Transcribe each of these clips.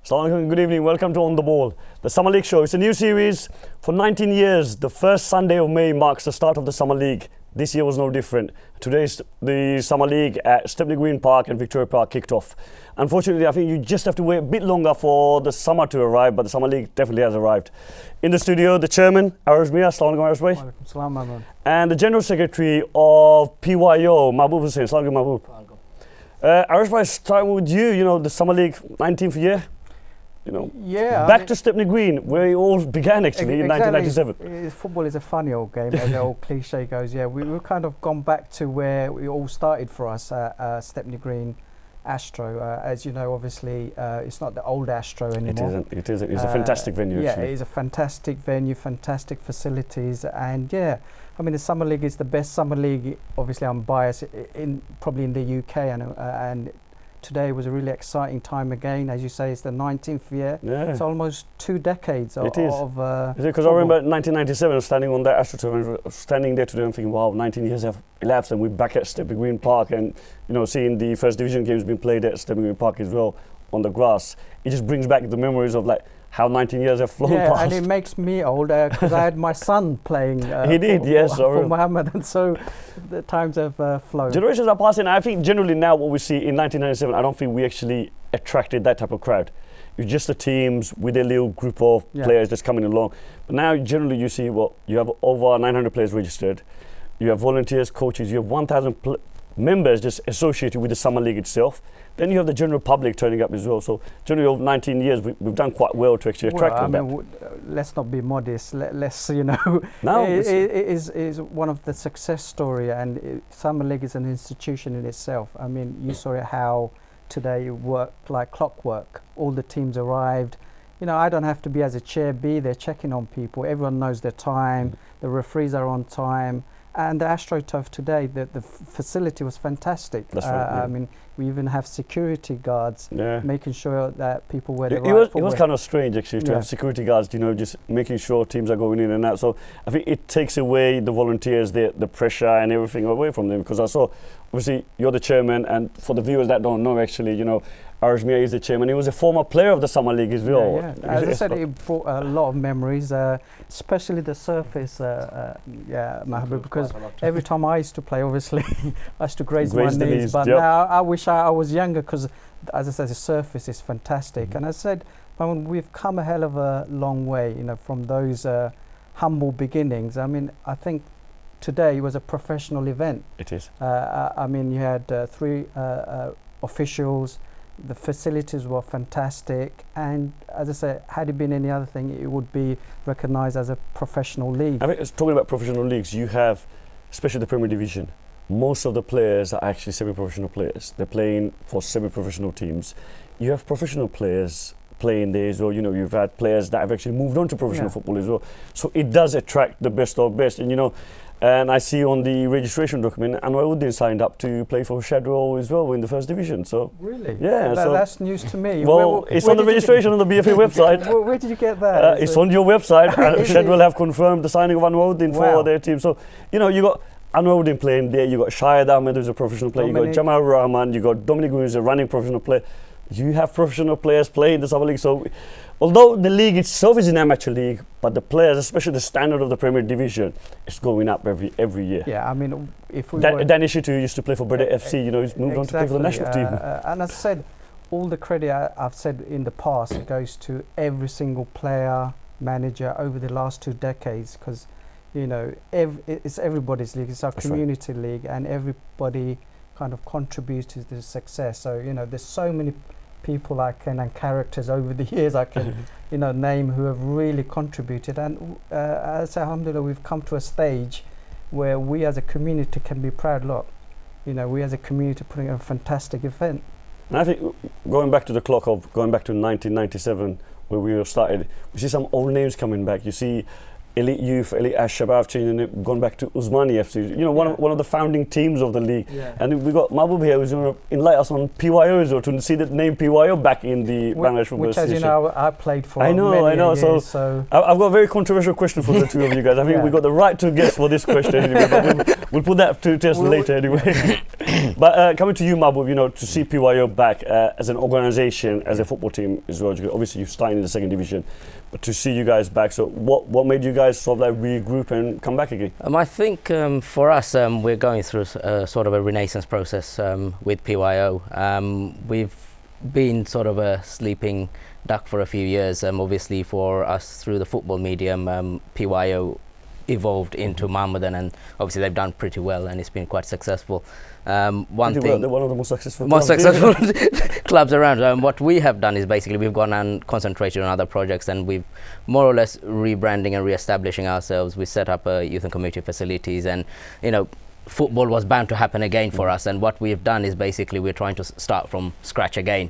Assalamu alaikum, good evening, welcome to On The Ball, the Summer League show. It's a new series for 19 years. The first Sunday of May marks the start of the Summer League. This year was no different. Today's the Summer League at Stepney Green Park and Victoria Park kicked off. Unfortunately, I think you just have to wait a bit longer for the summer to arrive, but the Summer League definitely has arrived. In the studio, the chairman, Aras Mia, Assalamu alaikum, Aras Bhai. Salam, man. And the general secretary of PYO, Mahbub Hussain. Assalamu alaikum, Mahbub. Aras Bhai, starting with you, the Summer League 19th year. Back to Stepney Green, where it all began actually in 1997. Football is a funny old game, as the old cliche goes. Yeah, we've kind of gone back to where it all started for us at Stepney Green Astro. As you know, obviously, it's not the old Astro anymore. It isn't. It's a fantastic venue. Yeah, actually. it is a fantastic venue, fantastic facilities, and yeah, I mean the Summer League is the best Summer League. Obviously, I'm biased probably in the UK, and today was a really exciting time again. As you say, it's the 19th year. Yeah. It's almost 2 decades of because I remember 1997, I was standing on that AstroTurf, standing there today and thinking, wow, 19 years have elapsed and we're back at Stepney Green Park, and seeing the first division games being played at Stepney Green Park as well on the grass. It just brings back the memories of like how 19 years have flown past. And it makes me old because I had my son playing for Mohammed, and so the times have flown. Generations are passing. I think generally now what we see in 1997, I don't think we actually attracted that type of crowd. It's just the teams with a little group of players just coming along. But now generally you see you have over 900 players registered. You have volunteers, coaches, you have 1,000 members just associated with the Summer League itself. Then you have the general public turning up as well. So generally over 19 years, we've done quite well to actually attract them. Let's not be modest. Let's No, it is one of the success story, and Summer League is an institution in itself. I mean, you saw it how today it worked like clockwork. All the teams arrived. I don't have to be as a chair B. They're checking on people. Everyone knows their time. The referees are on time. And the AstroTurf today, the facility was fantastic. That's right. Yeah. I mean, we even have security guards making sure that people wear the right footwear. It was kind of strange actually to have security guards, just making sure teams are going in and out. So I think it takes away the volunteers, the pressure and everything away from them. Because I saw, obviously, you're the chairman, and for the viewers that don't know actually, Aras Mia is the chairman. He was a former player of the Summer League as well. Yeah. As I said, it brought a lot of memories, especially the surface, Mahbub, because every time I used to play, obviously, I used to graze my knees. But now I wish I was younger because, as I said, the surface is fantastic. And as I said, we've come a hell of a long way, from those humble beginnings. I mean, I think today was a professional event. It is. I mean, you had 3 officials. The facilities were fantastic, and as I said, had it been any other thing, it would be recognised as a professional league. I mean, talking about professional leagues, you have, especially the Premier Division, most of the players are actually semi-professional players. They're playing for semi-professional teams. You have professional players playing there as well. You've had players that have actually moved on to professional football as well. So it does attract the best of best, and I see on the registration document, Anwaruddin signed up to play for Shadwell as well in the first division. So really, yeah, that's news to me. Well, it's on the registration on the BFA website. Where did you get that? It's on your website. Shadwell have confirmed the signing of Anwaruddin for their team. So you got Anwaruddin playing there. You got Shahid Ahmed, who's a professional player. You got Jamal Rahman. You got Dominic, who's a running professional player. You have professional players playing the Summer League. So although the league itself is an amateur league, but the players, especially the standard of the Premier Division, is going up every year. Yeah, I mean, if we Dan Ishitu used to play for Breda FC, he's moved on to play for the national team. And as I said, all the credit I've said in the past goes to every single player, manager over the last 2 decades, because it's everybody's league. It's our community league, and everybody kind of contributes to the success. So there's so many people and characters over the years I can name who have really contributed, and as alhamdulillah, we've come to a stage where we as a community can be proud. Look, we as a community putting on a fantastic event. And I think going back to 1997 where we started, we see some old names coming back. You see Elite Youth, Elite Ash-Shabab change, and it gone back to Usmani FC. You know, one of the founding teams of the league. Yeah. And we got Mahbub here who's going to enlighten us on PYO, or to see the name PYO back in the Bangladesh Football Association. Which, as you know, I played for. I know. Years, so I've got a very controversial question for the two of you guys. I think we got the right to guess for this question anyway, but we'll put that to test later anyway. But coming to you, Mahbub, you know, to see PYO back as an organisation, as a football team as well. Obviously, you started in the second division, but to see you guys back, so what made you guys sort of like regroup and come back again? I think for us, we're going through sort of a renaissance process with PYO. We've been sort of a sleeping duck for a few years. Obviously, for us through the football medium, PYO evolved into Mohammedan, and obviously they've done pretty well, and it's been quite successful. They're one of the most successful clubs around. What we have done is basically we've gone and concentrated on other projects, and we've more or less rebranding and re-establishing ourselves. We set up youth and community facilities, and you know, football was bound to happen again for us, and what we've done is basically we're trying to start from scratch again.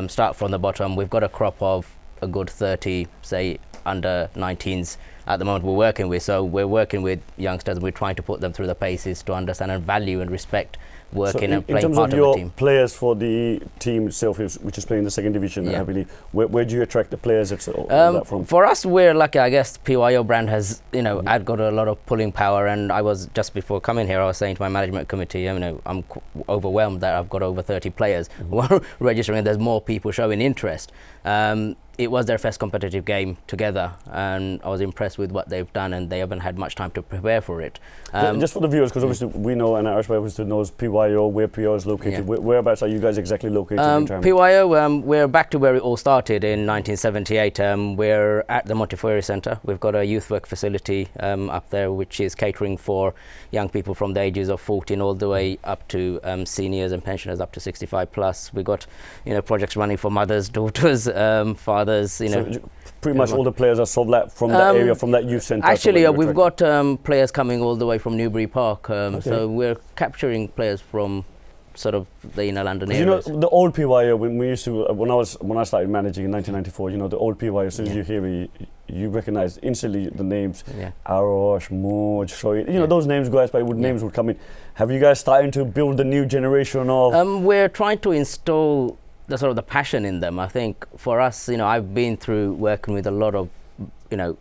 Start from the bottom. We've got a crop of a good 30, say, under 19s at the moment we're working with. So we're working with youngsters, and we're trying to put them through the paces to understand and value and respect working and playing part of the team. In terms of your players for the team itself, which is playing in the second division, I believe, where do you attract the players from? For us, we're lucky, I guess. PYO brand has, you know, got a lot of pulling power, and I was, just before coming here, I was saying to my management committee, you know, I'm overwhelmed that I've got over 30 players registering. There's more people showing interest. It was their first competitive game together, and I was impressed with what they've done, and they haven't had much time to prepare for it. Just for the viewers, because obviously we know, and Irish obviously knows PYO, where PYO is located. Whereabouts are you guys exactly located in Germany? PYO, we're back to where it all started in 1978. We're at the Montefiore Centre. We've got a youth work facility up there, which is catering for young people from the ages of 14 all the way up to seniors and pensioners up to 65 plus. We've got, you know, projects running for mothers, daughters, fathers. You know, so pretty much all the players are sort of like from that area, from that youth centre. Actually, we've got players coming all the way from Newbury Park. So we're capturing players from sort of the inner London areas. You know, the old PYO, when we used to, when I started managing in 1994, you know, the old PYO, as soon as you hear it, you recognise instantly the names. Arosh, Moj, Shoy, you know, those names, guys, names would come in. Have you guys starting to build the new generation of? We're trying to install the sort of the passion in them. I think for us, you know, I've been through working with a lot of, you know,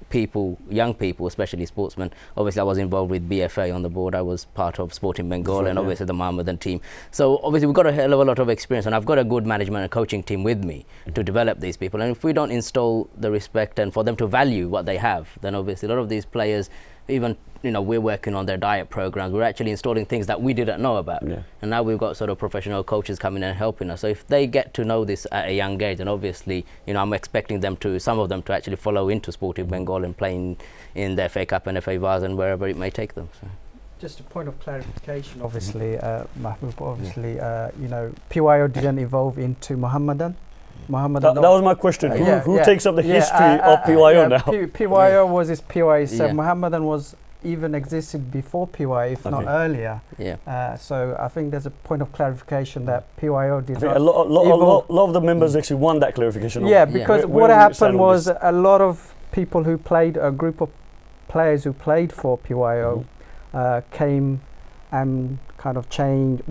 people, young people, especially sportsmen. Obviously, I was involved with BFA on the board. I was part of Sporting Bengal and obviously the Mohammedan team. So obviously, we've got a hell of a lot of experience, and I've got a good management and coaching team with me to develop these people. And if we don't install the respect and for them to value what they have, then obviously a lot of these players, even, you know, we're working on their diet programs. We're actually installing things that we didn't know about. And now we've got sort of professional coaches coming in and helping us. So if they get to know this at a young age, then obviously, you know, I'm expecting them to, some of them to actually follow into Sporting Bengal and playing in the FA Cup and FA Vase and wherever it may take them. So. Just a point of clarification, obviously, Mahbub, obviously, you know, PYO didn't evolve into Mohammedan. That was my question. Who takes up the history of PYO now? PYO was his PYO. So Mohammedan was even existed before PYO, if not earlier. So I think there's a point of clarification that PYO did not. A lot of the members actually want that clarification. Because what happened was a lot of people who played, a group of players who played for PYO came and kind of changed,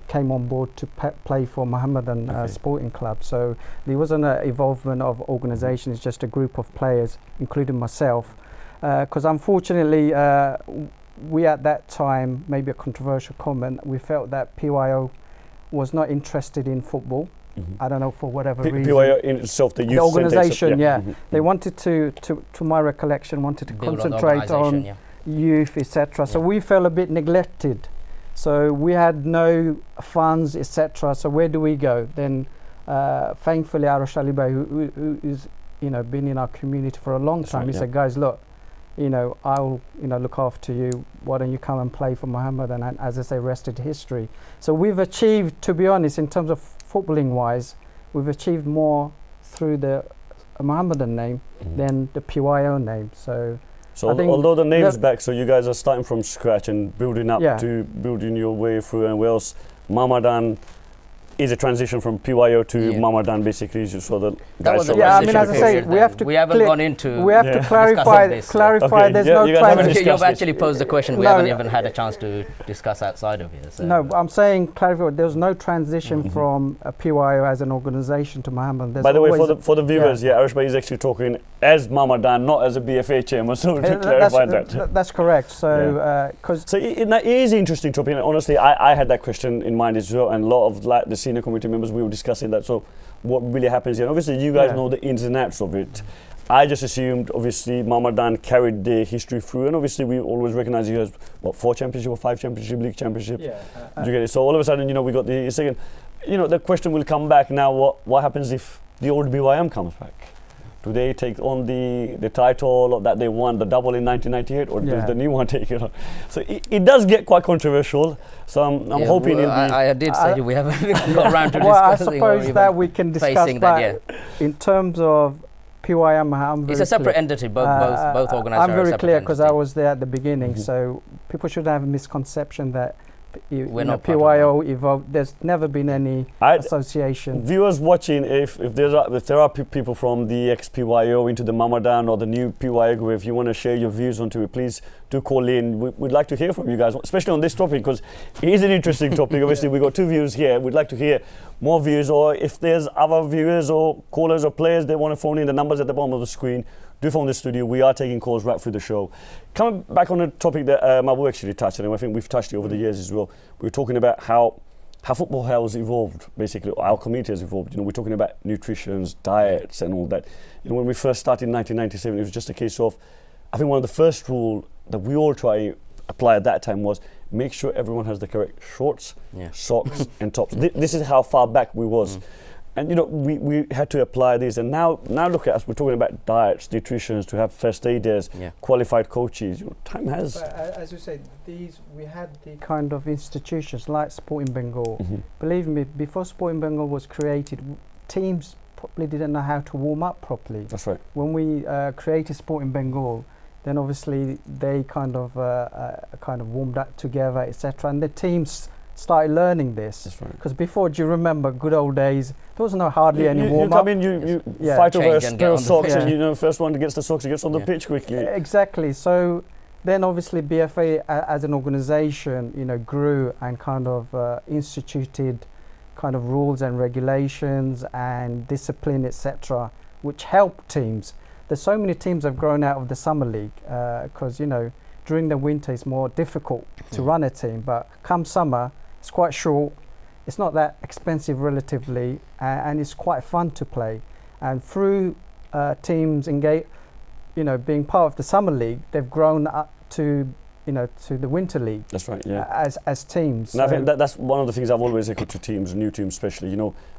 came on board to play for Mohammedan Sporting Club. So there wasn't an involvement of organisation, it's just a group of players, including myself. Because unfortunately, we at that time, maybe a controversial comment, we felt that PYO was not interested in football. I don't know, for whatever reason. PYO in itself, the youth organisation, they wanted to my recollection, wanted to concentrate on youth, etc. So we felt a bit neglected. So we had no funds, etc. So where do we go? Then, thankfully, Arash Ali Bey, who is, you know, been in our community for a long time, he said, guys, look, you know, I'll, you know, look after you. Why don't you come and play for Mohammedan? And as I say, rest is history. So we've achieved, to be honest, in terms of footballing wise, we've achieved more through the Mohammedan name than the PYO name. So although the name's back, so you guys are starting from scratch and building up to building your way through, and Wales, Mohammedan is a transition from PYO to Mamadan, basically, just so the that was guys. a I mean, as I say, period we have to. we haven't gone into. We have to clarify. this, Clarify. Okay, There's yeah, no you guys haven't transition. discussed You've it. actually posed the question we No, haven't even had a chance to discuss outside of here. So. No, I'm saying clarify. There's no transition from PYO as an organisation to Mohammed. There's By the way, always for the viewers, Arish Bhai is actually talking as Mamadan, not as a BFA chairman. So to clarify that. That's correct. So, because So it is interesting topic. And honestly, I had that question in mind as well, and a lot of like the senior committee members, we were discussing that. So what really happens here? Obviously, you guys know the ins and outs of it. I just assumed, obviously, Mamadan carried the history through, and obviously we always recognize you as, 4 championship or 5 championship, league championship. Yeah. Do you get it? So all of a sudden, we got the second. The question will come back now. What happens if the old BYM comes back? Do they take on the title that they won, the double in 1998, or does the new one take it on? So it does get quite controversial. So I'm hoping it'll be. I did say we haven't got around to well, I discussing. suppose that we can discuss that. Yeah. In terms of PYM, it's a separate entity. Both organisations. I'm very clear because I entity. was there at the beginning. So people should have a misconception that We're not PYO evolved. There's never been any association. Viewers watching, if there are people from the ex-PYO into the Mamadan or the new PYO group, if you want to share your views onto it, please do call in. We'd like to hear from you guys, especially on this topic, because it is an interesting topic. Obviously, we've got 2 views here. We'd like to hear more views, or if there's other viewers or callers or players they want to phone in, the numbers at the bottom of the screen. Do phone the studio. We are taking calls right through the show. Coming back on a topic that Mabu actually touched on, and I think we've touched it over the years as well. We were talking about how football has evolved, basically, our community has evolved. We're talking about nutrition, diets and all that. When we first started in 1997, it was just a case of, I think one of the first rules that we all try to apply at that time was make sure everyone has the correct shorts, socks and tops. This is how far back we was. And we had to apply these, and now look at us. We're talking about diets, nutrition, to have first aiders, qualified coaches. Time has. But as you said, we had the kind of institutions like Sporting Bengal. Believe me, before Sporting Bengal was created, teams probably didn't know how to warm up properly. That's right. When we created Sporting Bengal, then obviously they kind of warmed up together, etc. And the teams started learning this. That's right. Because before, do you remember good old days? There was hardly any warm up. You come in, you fight over a pair of socks, and first one that gets the socks gets on the pitch quickly. Exactly. So then obviously BFA as an organisation, grew and kind of instituted kind of rules and regulations and discipline, etc., which helped teams. There's so many teams have grown out of the summer league because during the winter it's more difficult to run a team, but come summer it's quite short. It's not that expensive relatively, and it's quite fun to play. And through teams being part of the summer league, they've grown up to to the winter league. That's right. Yeah. As teams. And I think that's one of the things I've always echoed to teams, new teams especially.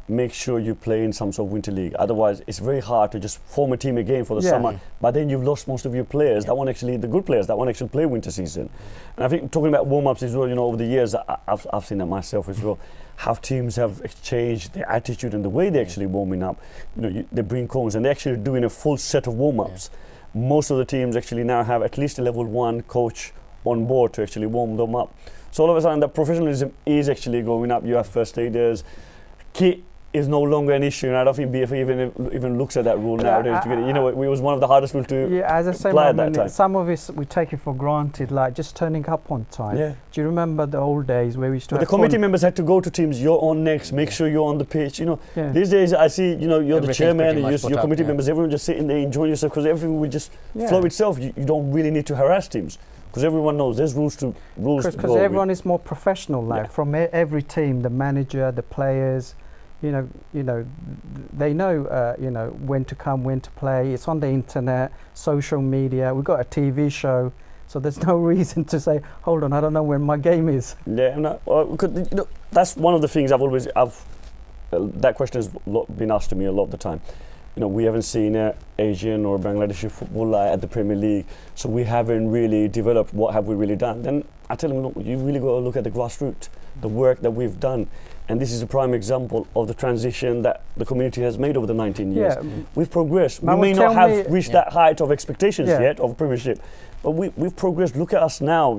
Make sure you play in some sort of winter league. Otherwise, it's very hard to just form a team again for the summer. But then you've lost most of your players. That the good players that won't actually play winter season. And I think talking about warm-ups as well, over the years, I've seen that myself as well. How teams have changed their attitude and the way they're actually warming up. They bring cones and they're actually doing a full set of warm-ups. Most of the teams actually now have at least a level 1 coach on board to actually warm them up. So all of a sudden, the professionalism is actually going up. You have first aiders. Kit is no longer an issue, and I don't think BFA even looks at that rule nowadays. It was one of the hardest rules to as I say, apply at that time. Some of us we take it for granted, like just turning up on time. Yeah. Do you remember the old days where we used to? The committee members had to go to teams. You're on next. Make sure you're on the pitch. These days I see. You're the chairman, and your committee members. Everyone just sitting there enjoying yourself because everything will just flow itself. You don't really need to harass teams. Because everyone knows there's rules to go. Because everyone is more professional now. From every team, the manager, the players, they know when to come, when to play. It's on the internet, social media. We've got a TV show, so there's no reason to say, hold on, I don't know when my game is. Yeah, that's one of the things that question has been asked to me a lot of the time. We haven't seen Asian or Bangladeshi football at the Premier League, so we haven't really developed. What have we really done? Then I tell them, look, you really got to look at the grassroots, the work that we've done. And this is a prime example of the transition that the community has made over the 19 years. We've progressed. We may not have reached that height of expectations yet of Premiership, but we've progressed. Look at us now,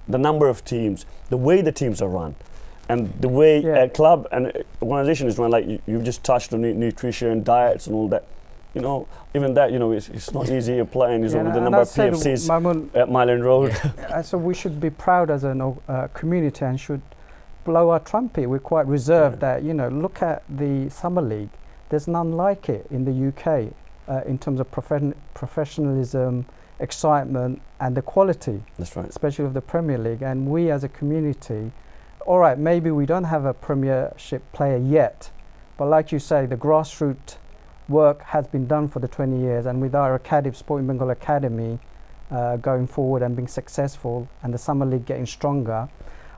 the number of teams, the way the teams are run. And the way a club and organisation is run, like you've just touched on nutrition, diets, and all that. You know, even that, you know, it's not easy applying. With the number of PFCs at Mile End Road. So we should be proud as a community and should blow our trumpet. We're quite reserved that, you know, look at the Summer League. There's none like it in the UK in terms of professionalism, excitement, and the quality. That's right. Especially of the Premier League. And we as a community, all right, maybe we don't have a Premiership player yet, but like you say, the grassroots work has been done for the 20 years, and with our academy, Sporting Bengal Academy, going forward and being successful, and the Summer League getting stronger,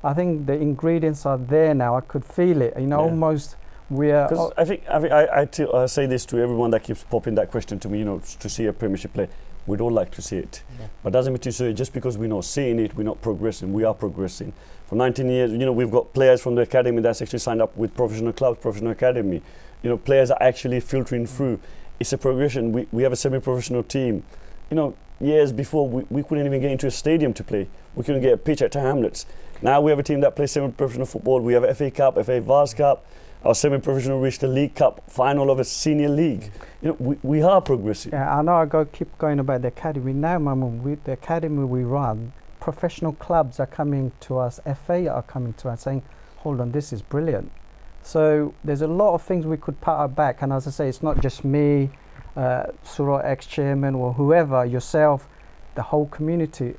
I think the ingredients are there now. I could feel it, you know, almost we're... Because I say this to everyone that keeps popping that question to me, you know, to see a Premiership play. We'd all like to see it, but doesn't mean to say just because we're not seeing it, we're not progressing. We are progressing. For 19 years, you know, we've got players from the academy that's actually signed up with professional clubs, professional academy. You know, players are actually filtering through. It's a progression. We have a semi-professional team. You know, years before, we couldn't even get into a stadium to play. We couldn't get a pitch at Hamlets. Now we have a team that plays semi-professional football. We have FA Cup, FA Vars Cup. Our semi-professional reached the League Cup final of a senior league. You know, we are progressing. Yeah, I know keep going about the academy. Now, with the academy we run, professional clubs are coming to us, FA are coming to us saying, hold on, this is brilliant. So there's a lot of things we could pat our back. And as I say, it's not just me, Surah ex-chairman, or whoever, yourself, the whole community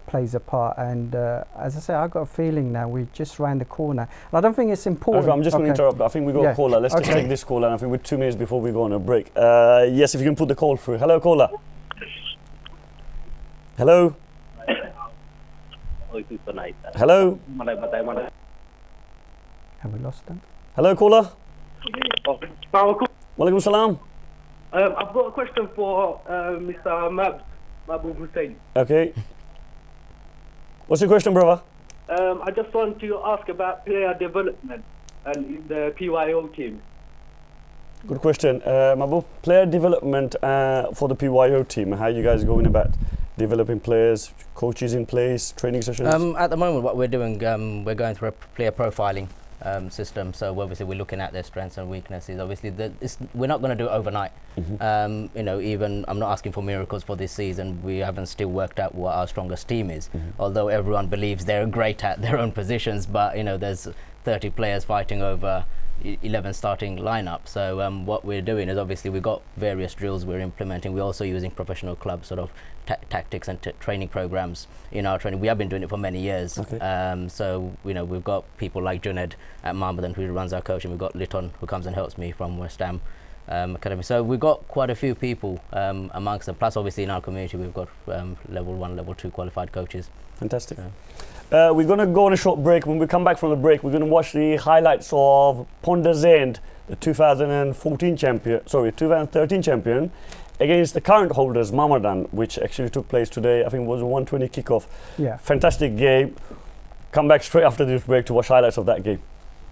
plays a part. And as I say, I've got a feeling now we just round the corner. And I don't think it's important. I'm just going to interrupt. I think we got a caller. Let's just take this caller. And I think we're 2 minutes before we go on a break. Yes, if you can put the call through. Hello, caller. Hello. Hello. Have we lost them? Hello, caller. Walaikum salam. I've got a question for Mr. Mahbub Hussain. Okay. What's your question, brother? I just want to ask about player development and in the PYO team. Good question. Mahbub, player development for the PYO team. How are you guys going about developing players, coaches in place, training sessions? At the moment, what we're doing, we're going through a player profiling system. So obviously we're looking at their strengths and weaknesses. Obviously we're not going to do it overnight. You know, even I'm not asking for miracles for this season. We haven't still worked out what our strongest team is, although everyone believes they're great at their own positions, but you know, there's 30 players fighting over 11 starting lineup. So what we're doing is obviously we've got various drills we're implementing. We're also using professional club sort of tactics and training programs in our training. We have been doing it for many years. So you know, we've got people like Junaid at Marmadan who runs our coaching. We've got Litton who comes and helps me from West Ham Academy. So we've got quite a few people amongst them. Plus obviously in our community we've got level 1, level 2 qualified coaches. Fantastic. We're going to go on a short break. When we come back from the break, we're going to watch the highlights of Pondazend, the 2013 champion, against the current holders, Marmadan, which actually took place today. I think it was a 1:20 kickoff. Yeah. Fantastic game. Come back straight after this break to watch highlights of that game.